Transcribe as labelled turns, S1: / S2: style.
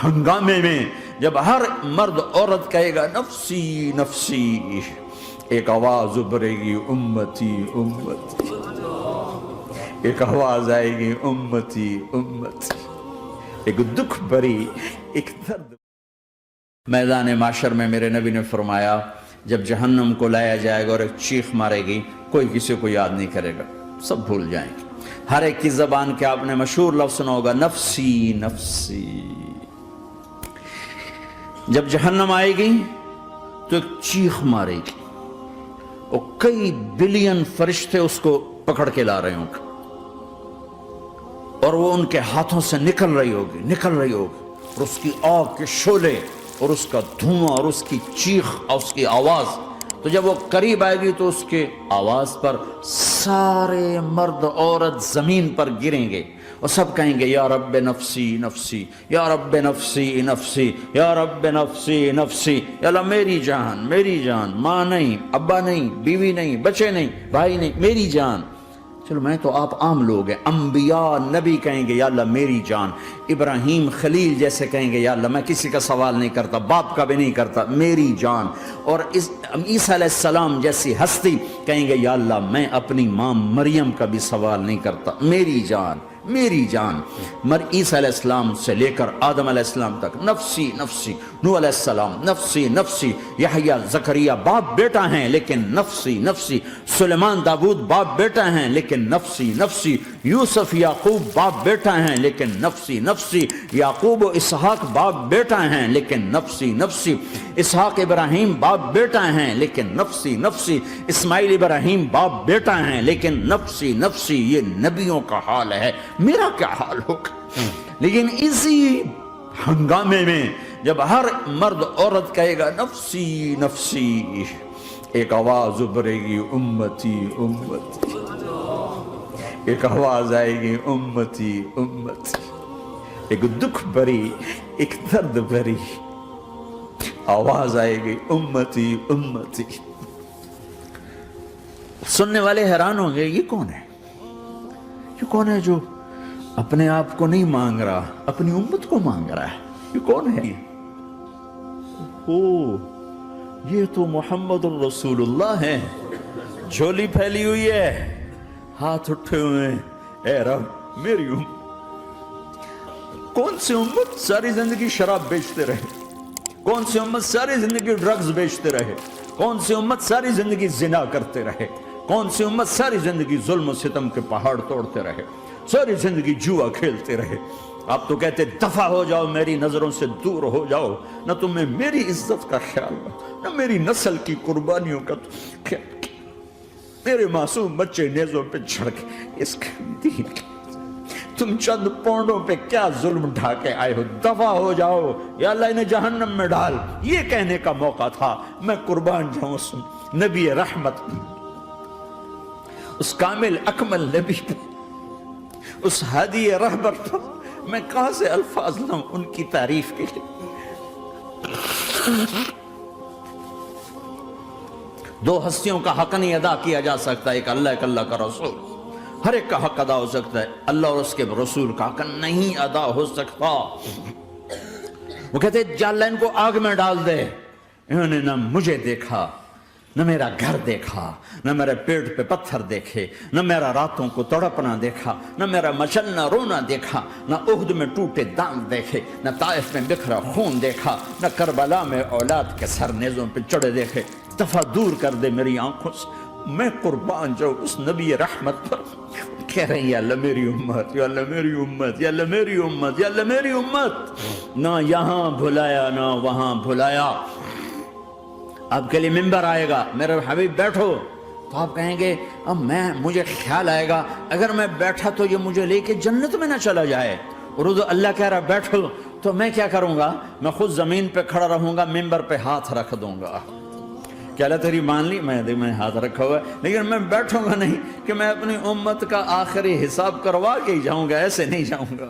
S1: ہنگامے میں جب ہر مرد عورت کہے گا نفسی نفسی، ایک آواز ابھرے گی امتی امتی، ایک آواز آئے گی امتی امتی، ایک دکھ بھری ایک درد۔ میدان معاشر میں میرے نبی نے فرمایا جب جہنم کو لایا جائے گا اور ایک چیخ مارے گی، کوئی کسی کو یاد نہیں کرے گا، سب بھول جائیں گے۔ ہر ایک کی زبان کے آپ نے مشہور لفظ سنا ہوگا نفسی نفسی۔ جب جہنم آئے گی تو ایک چیخ مارے گی اور کئی بلین فرشتے اس کو پکڑ کے لا رہے ہوں گے اور وہ ان کے ہاتھوں سے نکل رہی ہوگی اور اس کی آگ کے شعلے اور اس کا دھواں اور اس کی چیخ اور اس کی آواز، تو جب وہ قریب آئے گی تو اس کے آواز پر سارے مرد عورت زمین پر گریں گے اور سب کہیں گے یا رب نفسی نفسی، یا رب نفسی نفسی، یا رب نفسی نفسی، یا اللہ میری جان، ماں نہیں، ابا نہیں، بیوی نہیں، بچے نہیں، بھائی نہیں، میری جان۔ چلو میں تو آپ عام لوگ ہیں، انبیاء نبی کہیں گے یا اللہ میری جان، ابراہیم خلیل جیسے کہیں گے یا اللہ میں کسی کا سوال نہیں کرتا، باپ کا بھی نہیں کرتا، میری جان، اور عیسیٰ علیہ السلام جیسی ہستی کہیں گے یا اللہ میں اپنی ماں مریم کا بھی سوال نہیں کرتا، میری جان میری جان۔ عیسیٰ علیہ السلام سے لے کر آدم علیہ السلام تک نفسی نفسی، نوح علیہ السلام نفسی نفسی، یحییٰ زکریا باپ بیٹا ہیں لیکن نفسی نفسی، سلیمان داؤد باپ بیٹا ہیں لیکن نفسی نفسی، یوسف یعقوب باپ بیٹا ہیں لیکن نفسی نفسی، یعقوب و اسحاق باپ بیٹا ہیں لیکن نفسی نفسی، اسحاق ابراہیم باپ بیٹا ہیں لیکن نفسی نفسی، اسماعیل ابراہیم باپ بیٹا ہیں لیکن نفسی نفسی۔ یہ نبیوں کا حال ہے، میرا کیا حال ہوگا؟ لیکن اسی ہنگامے میں جب ہر مرد عورت کہے گا نفسی نفسی، ایک آواز ابھرے گی امتی امتی، ایک آواز آئے گی امتی امتی، ایک دکھ بھری ایک درد بھری آواز آئے گی امتی امتی۔ سننے والے حیران ہوں گے یہ کون ہے؟ یہ کون ہے جو اپنے آپ کو نہیں مانگ رہا، اپنی امت کو مانگ رہا ہے؟ یہ کون ہے؟ یہ تو محمد الرسول اللہ ہے، جھولی پھیلی ہوئی ہے، ہاتھ اٹھے ہوئے ہیں، اے رب میری امت۔ کون سی امت ساری زندگی شراب بیچتے رہے؟ کون سی امت ساری زندگی ڈرگز بیچتے رہے؟ کون سی امت ساری زندگی زنا کرتے رہے؟ کون سی امت ساری زندگی ظلم و ستم کے پہاڑ توڑتے رہے، ساری زندگی جوا کھیلتے رہے؟ آپ تو کہتے دفع ہو جاؤ، میری نظروں سے دور ہو جاؤ، نہ تمہیں میری عزت کا خیال نہ میری نسل کی قربانیوں کا خیال، میرے معصوم بچے نیزوں پہ چڑھ کے اس کے دین کے تم چند پونڈوں پہ کیا ظلم ڈھا کے آئے ہو؟ دفع ہو جاؤ یا اللہ انہیں جہنم میں ڈال۔ یہ کہنے کا موقع تھا، میں قربان جاؤں اس نبی رحمت، اس کامل اکمل نبی پہ، اس ہادی رہبر پر میں کہاں سے الفاظ لاؤں ان کی تعریف کے لیے؟ دو ہستیوں کا حق نہیں ادا کیا جا سکتا، ایک اللہ ایک اللہ کا رسول۔ ہر ایک کا حق ادا ہو سکتا ہے، اللہ اور اس کے رسول کا حق نہیں ادا ہو سکتا۔ وہ کہتے ہیں یا اللہ ان کو آگ میں ڈال دے، انہوں نے نہ مجھے دیکھا، نہ میرا گھر دیکھا، نہ میرے پیٹ پہ پتھر دیکھے، نہ میرا راتوں کو تڑپنا دیکھا، نہ میرا مچلنا رونا دیکھا، نہ احد میں ٹوٹے دانت دیکھے، نہ طائف میں بکھرا خون دیکھا، نہ کربلا میں اولاد کے سر نیزوں پہ چڑھے دیکھے۔ دفع دور کر دے میری آنکھوں سے، میں قربان جاؤں اس نبی رحمت پر۔ کہہ رہے ہیں یا اللہ میری امت، یا اللہ میری امت، یا اللہ میری امت، یا اللہ میری امت۔ نہ یہاں بھلایا نہ وہاں بھلایا۔ آپ کے لیے ممبر آئے گا، میرے حبیب بیٹھو، تو آپ کہیں گے اب مجھے خیال آئے گا اگر میں بیٹھا تو یہ مجھے لے کے جنت میں نہ چلا جائے، اور اللہ کہہ رہا بیٹھو تو میں کیا کروں گا؟ میں خود زمین پہ کھڑا رہوں گا، ممبر پہ ہاتھ رکھ دوں گا۔ کہ اللہ تیری مان لی، میں ہاتھ رکھا ہوا ہے، لیکن میں بیٹھوں گا نہیں کہ میں اپنی امت کا آخری حساب کروا کے ہی جاؤں گا، ایسے نہیں جاؤں گا۔